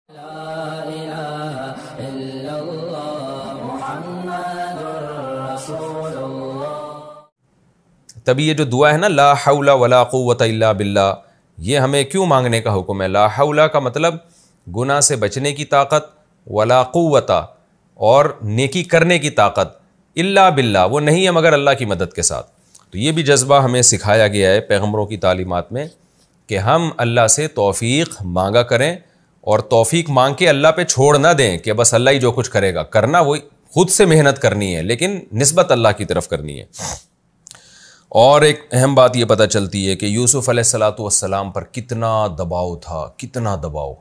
تبھی یہ جو دعا ہے نا لا حول ولا قوت الا باللہ، یہ ہمیں کیوں مانگنے کا حکم ہے؟ لا حول کا مطلب گناہ سے بچنے کی طاقت، ولا قوت اور نیکی کرنے کی طاقت، الا باللہ وہ نہیں ہے مگر اللہ کی مدد کے ساتھ۔ تو یہ بھی جذبہ ہمیں سکھایا گیا ہے پیغمبروں کی تعلیمات میں کہ ہم اللہ سے توفیق مانگا کریں، اور توفیق مانگ کے اللہ پہ چھوڑ نہ دیں کہ بس اللہ ہی جو کچھ کرے گا، کرنا وہ خود سے محنت کرنی ہے لیکن نسبت اللہ کی طرف کرنی ہے۔ اور ایک اہم بات یہ پتہ چلتی ہے کہ یوسف علیہ السلام پر کتنا دباؤ تھا، کتنا دباؤ،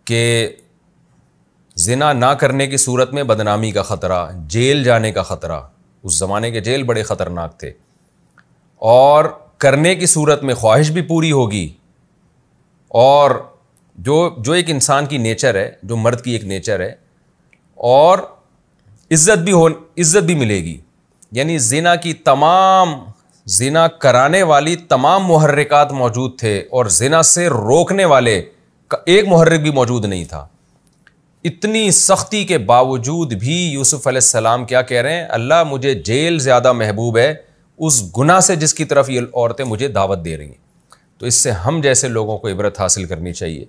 کہ زنا نہ کرنے کی صورت میں بدنامی کا خطرہ، جیل جانے کا خطرہ، اس زمانے کے جیل بڑے خطرناک تھے، اور کرنے کی صورت میں خواہش بھی پوری ہوگی، اور جو ایک انسان کی نیچر ہے، جو مرد کی ایک نیچر ہے، اور عزت بھی ملے گی۔ یعنی زنا کرانے والی تمام محرکات موجود تھے اور زنا سے روکنے والے کا ایک محرک بھی موجود نہیں تھا۔ اتنی سختی کے باوجود بھی یوسف علیہ السلام کیا کہہ رہے ہیں؟ اللہ مجھے جیل زیادہ محبوب ہے اس گناہ سے جس کی طرف یہ عورتیں مجھے دعوت دے رہی ہیں۔ تو اس سے ہم جیسے لوگوں کو عبرت حاصل کرنی چاہیے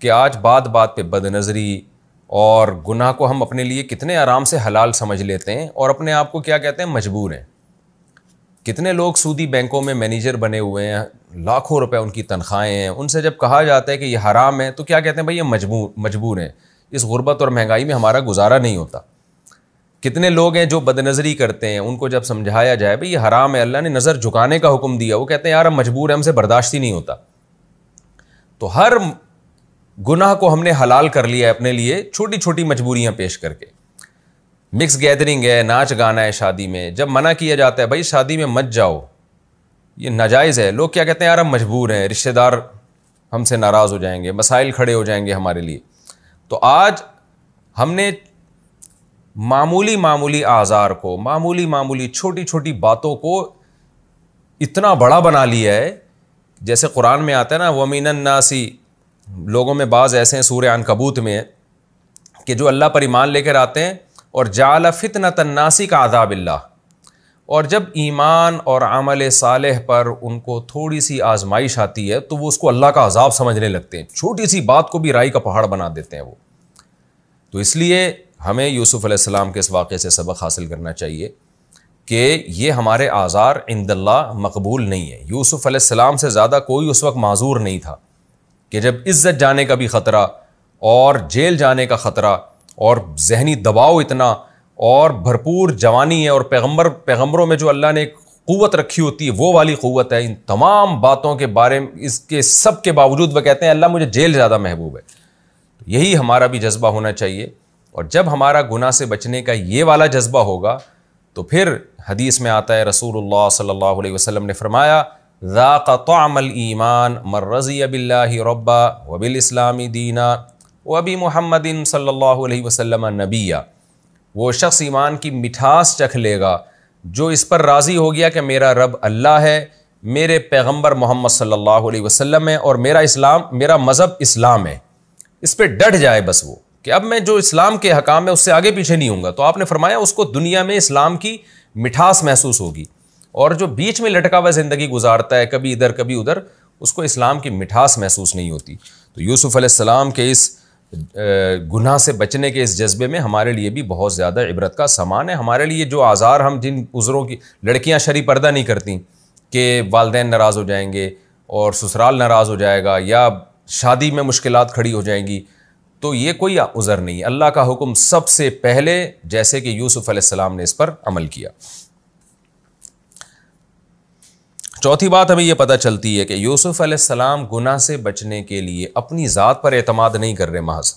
کہ آج بات بات پہ بد نظری اور گناہ کو ہم اپنے لیے کتنے آرام سے حلال سمجھ لیتے ہیں، اور اپنے آپ کو کیا کہتے ہیں؟ مجبور ہیں۔ کتنے لوگ سودی بینکوں میں مینیجر بنے ہوئے ہیں، لاکھوں روپے ان کی تنخواہیں ہیں، ان سے جب کہا جاتا ہے کہ یہ حرام ہے تو کیا کہتے ہیں؟ بھائی یہ مجبور ہیں، اس غربت اور مہنگائی میں ہمارا گزارا نہیں ہوتا۔ کتنے لوگ ہیں جو بد نظری کرتے ہیں، ان کو جب سمجھایا جائے بھائی یہ حرام ہے، اللہ نے نظر جھکانے کا حکم دیا، وہ کہتے ہیں یار ہم مجبور ہیں، ہم سے برداشت ہی نہیں ہوتا۔ تو ہر گناہ کو ہم نے حلال کر لیا ہے اپنے لیے، چھوٹی چھوٹی مجبوریاں پیش کر کے۔ مکس گیدرنگ ہے، ناچ گانا ہے شادی میں، جب منع کیا جاتا ہے بھائی شادی میں مت جاؤ، یہ ناجائز ہے، لوگ کیا کہتے ہیں یار ہم مجبور ہیں، رشتہ دار ہم سے ناراض ہو جائیں گے، مسائل کھڑے ہو جائیں گے ہمارے لیے۔ تو آج ہم نے معمولی آزار کو، معمولی چھوٹی چھوٹی باتوں کو اتنا بڑا بنا لیا ہے، جیسے قرآن میں آتا ہے نا وَمِنَ النَّاسِ، لوگوں میں بعض ایسے ہیں، سورہ عنکبوت میں کہ جو اللہ پر ایمان لے کر آتے ہیں اور جعل فتنۃ الناس کعذاب اللہ، اور جب ایمان اور عمل صالح پر ان کو تھوڑی سی آزمائش آتی ہے تو وہ اس کو اللہ کا عذاب سمجھنے لگتے ہیں، چھوٹی سی بات کو بھی رائی کا پہاڑ بنا دیتے ہیں وہ۔ تو اس لیے ہمیں یوسف علیہ السلام کے اس واقعے سے سبق حاصل کرنا چاہیے کہ یہ ہمارے اعذار عند اللہ مقبول نہیں ہے۔ یوسف علیہ السلام سے زیادہ کوئی اس وقت معذور نہیں تھا کہ جب عزت جانے کا بھی خطرہ اور جیل جانے کا خطرہ اور ذہنی دباؤ اتنا اور بھرپور جوانی ہے، اور پیغمبروں میں جو اللہ نے قوت رکھی ہوتی ہے وہ والی قوت ہے، ان تمام باتوں کے بارے میں اس کے سب کے باوجود وہ کہتے ہیں اللہ مجھے جیل زیادہ محبوب ہے۔ تو یہی ہمارا بھی جذبہ ہونا چاہیے، اور جب ہمارا گناہ سے بچنے کا یہ والا جذبہ ہوگا تو پھر حدیث میں آتا ہے رسول اللہ صلی اللہ علیہ وسلم نے فرمایا ذاق طعم الایمان من رضی باللہ ربا وبالاسلام دینا وبی محمد صلی اللہ علیہ وسلم نبیا، وہ شخص ایمان کی مٹھاس چکھ لے گا جو اس پر راضی ہو گیا کہ میرا رب اللہ ہے، میرے پیغمبر محمد صلی اللہ علیہ وسلم ہے، اور میرا مذہب اسلام ہے، اس پہ ڈٹ جائے بس وہ کہ اب میں جو اسلام کے حکام ہے اس سے آگے پیچھے نہیں ہوں گا۔ تو آپ نے فرمایا اس کو دنیا میں اسلام کی مٹھاس محسوس ہوگی، اور جو بیچ میں لٹکا ہوا زندگی گزارتا ہے کبھی ادھر کبھی ادھر، اس کو اسلام کی مٹھاس محسوس نہیں ہوتی۔ تو یوسف علیہ السلام کے اس گناہ سے بچنے کے اس جذبے میں ہمارے لیے بھی بہت زیادہ عبرت کا سامان ہے۔ ہمارے لیے جو آزار، ہم جن عذروں کی، لڑکیاں شرعی پردہ نہیں کرتی کہ والدین ناراض ہو جائیں گے اور سسرال ناراض ہو جائے گا یا شادی میں مشکلات کھڑی ہو جائیں گی، تو یہ کوئی عذر نہیں۔ اللہ کا حکم سب سے پہلے، جیسے کہ یوسف علیہ السلام نے اس پر عمل کیا۔ چوتھی بات ہمیں یہ پتہ چلتی ہے کہ یوسف علیہ السلام گناہ سے بچنے کے لیے اپنی ذات پر اعتماد نہیں کر رہے، محض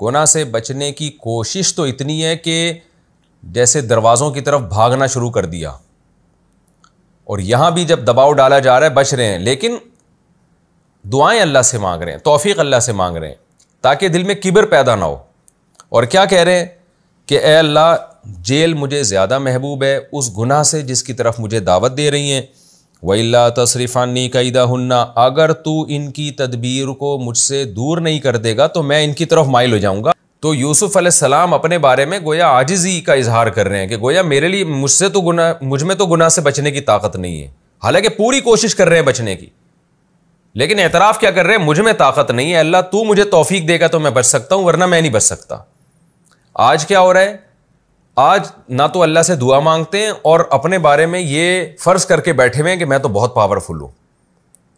گناہ سے بچنے کی کوشش تو اتنی ہے کہ جیسے دروازوں کی طرف بھاگنا شروع کر دیا، اور یہاں بھی جب دباؤ ڈالا جا رہا ہے بچ رہے ہیں، لیکن دعائیں اللہ سے مانگ رہے ہیں، توفیق اللہ سے مانگ رہے ہیں تاکہ دل میں کبر پیدا نہ ہو۔ اور کیا کہہ رہے ہیں کہ اے اللہ جیل مجھے زیادہ محبوب ہے اس گناہ سے جس کی طرف مجھے دعوت دے رہی ہیں، وَإِلَّا تَصْرِفْ عَنِّي كَيْدَهُنَّ، اگر تو ان کی تدبیر کو مجھ سے دور نہیں کر دے گا تو میں ان کی طرف مائل ہو جاؤں گا۔ تو یوسف علیہ السلام اپنے بارے میں گویا عاجزی کا اظہار کر رہے ہیں کہ گویا میرے لیے مجھ میں تو گناہ سے بچنے کی طاقت نہیں ہے، حالانکہ پوری کوشش کر رہے ہیں بچنے کی، لیکن اعتراف کیا کر رہے ہیں؟ مجھ میں طاقت نہیں ہے، اللہ تو مجھے توفیق دے گا تو میں بچ سکتا ہوں، ورنہ میں نہیں بچ سکتا۔ آج کیا ہو رہا ہے؟ آج نہ تو اللہ سے دعا مانگتے ہیں اور اپنے بارے میں یہ فرض کر کے بیٹھے ہوئے ہیں کہ میں تو بہت پاورفل ہوں،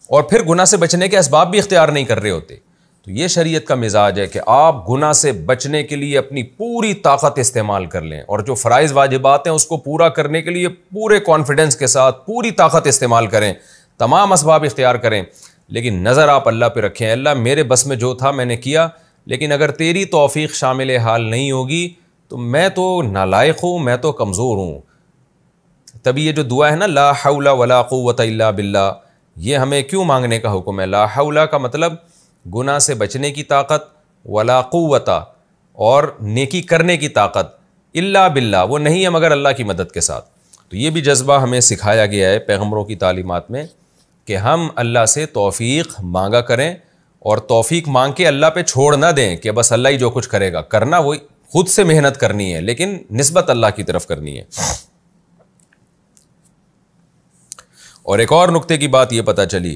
اور پھر گناہ سے بچنے کے اسباب بھی اختیار نہیں کر رہے ہوتے۔ تو یہ شریعت کا مزاج ہے کہ آپ گناہ سے بچنے کے لیے اپنی پوری طاقت استعمال کر لیں، اور جو فرائض واجبات ہیں اس کو پورا کرنے کے لیے پورے کانفیڈنس کے ساتھ پوری طاقت استعمال کریں، تمام اسباب اختیار کریں، لیکن نظر آپ اللہ پہ رکھیں، اللہ میرے بس میں جو تھا میں نے کیا، لیکن اگر تیری توفیق شامل حال نہیں ہوگی تو میں تو نالائق ہوں، میں تو کمزور ہوں۔ تبھی یہ جو دعا ہے نا، لا حول ولا قوت الا باللہ، یہ ہمیں کیوں مانگنے کا حکم ہے؟ لا حول کا مطلب گناہ سے بچنے کی طاقت، ولا قوت اور نیکی کرنے کی طاقت، الا باللہ وہ نہیں ہے مگر اللہ کی مدد کے ساتھ۔ تو یہ بھی جذبہ ہمیں سکھایا گیا ہے پیغمبروں کی تعلیمات میں کہ ہم اللہ سے توفیق مانگا کریں، اور توفیق مانگ کے اللہ پہ چھوڑ نہ دیں کہ بس اللہ ہی جو کچھ کرے گا، کرنا وہی خود سے محنت کرنی ہے لیکن نسبت اللہ کی طرف کرنی ہے۔ اور ایک اور نقطے کی بات یہ پتہ چلی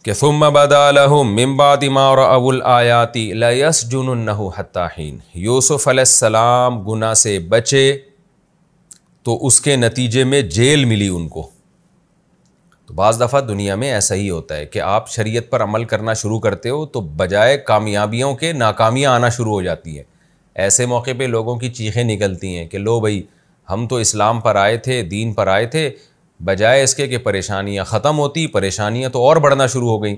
کہ ثم بدا لهم من بعد ما رأوا الآیات لیسجننہ حتی حین، یوسف علیہ السلام گناہ سے بچے تو اس کے نتیجے میں جیل ملی ان کو۔ تو بعض دفعہ دنیا میں ایسا ہی ہوتا ہے کہ آپ شریعت پر عمل کرنا شروع کرتے ہو تو بجائے کامیابیوں کے ناکامیاں آنا شروع ہو جاتی ہیں۔ ایسے موقع پہ لوگوں کی چیخیں نکلتی ہیں کہ لو بھائی ہم تو اسلام پر آئے تھے، دین پر آئے تھے، بجائے اس کے کہ پریشانیاں ختم ہوتی، پریشانیاں تو اور بڑھنا شروع ہو گئیں۔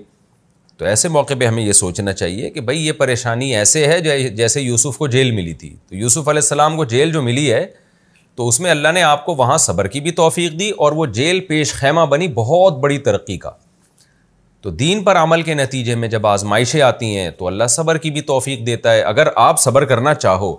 تو ایسے موقع پہ ہمیں یہ سوچنا چاہیے کہ بھائی یہ پریشانی ایسے ہے جیسے یوسف کو جیل ملی تھی۔ تو یوسف علیہ السلام کو جیل جو ملی ہے تو اس میں اللہ نے آپ کو وہاں صبر کی بھی توفیق دی، اور وہ جیل پیش خیمہ بنی بہت بڑی ترقی کا۔ تو دین پر عمل کے نتیجے میں جب آزمائشیں آتی ہیں تو اللہ صبر کی بھی توفیق دیتا ہے اگر آپ صبر کرنا چاہو،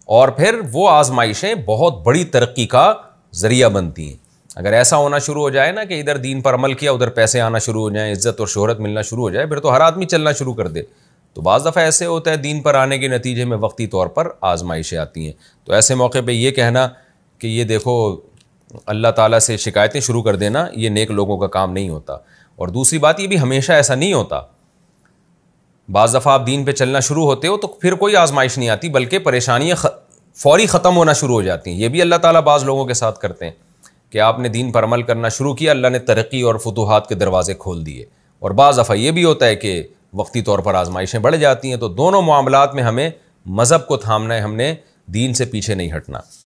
اور پھر وہ آزمائشیں بہت بڑی ترقی کا ذریعہ بنتی ہیں۔ اگر ایسا ہونا شروع ہو جائے نا کہ ادھر دین پر عمل کیا ادھر پیسے آنا شروع ہو جائیں، عزت اور شہرت ملنا شروع ہو جائے، پھر تو ہر آدمی چلنا شروع کر دے۔ تو بعض دفعہ ایسے ہوتا ہے دین پر آنے کے نتیجے میں وقتی طور پر آزمائشیں آتی ہیں۔ تو ایسے موقع پہ یہ کہنا کہ یہ دیکھو اللہ تعالیٰ سے شکایتیں شروع کر دینا، یہ نیک لوگوں کا کام نہیں ہوتا۔ اور دوسری بات یہ بھی ہمیشہ ایسا نہیں ہوتا، بعض دفعہ آپ دین پہ چلنا شروع ہوتے ہو تو پھر کوئی آزمائش نہیں آتی بلکہ پریشانیاں فوری ختم ہونا شروع ہو جاتی ہیں۔ یہ بھی اللہ تعالیٰ بعض لوگوں کے ساتھ کرتے ہیں کہ آپ نے دین پر عمل کرنا شروع کیا، اللہ نے ترقی اور فتوحات کے دروازے کھول دیے، اور بعض دفعہ یہ بھی ہوتا ہے کہ وقتی طور پر آزمائشیں بڑھ جاتی ہیں۔ تو دونوں معاملات میں ہمیں مذہب کو تھامنا ہے، ہم نے دین سے پیچھے نہیں ہٹنا۔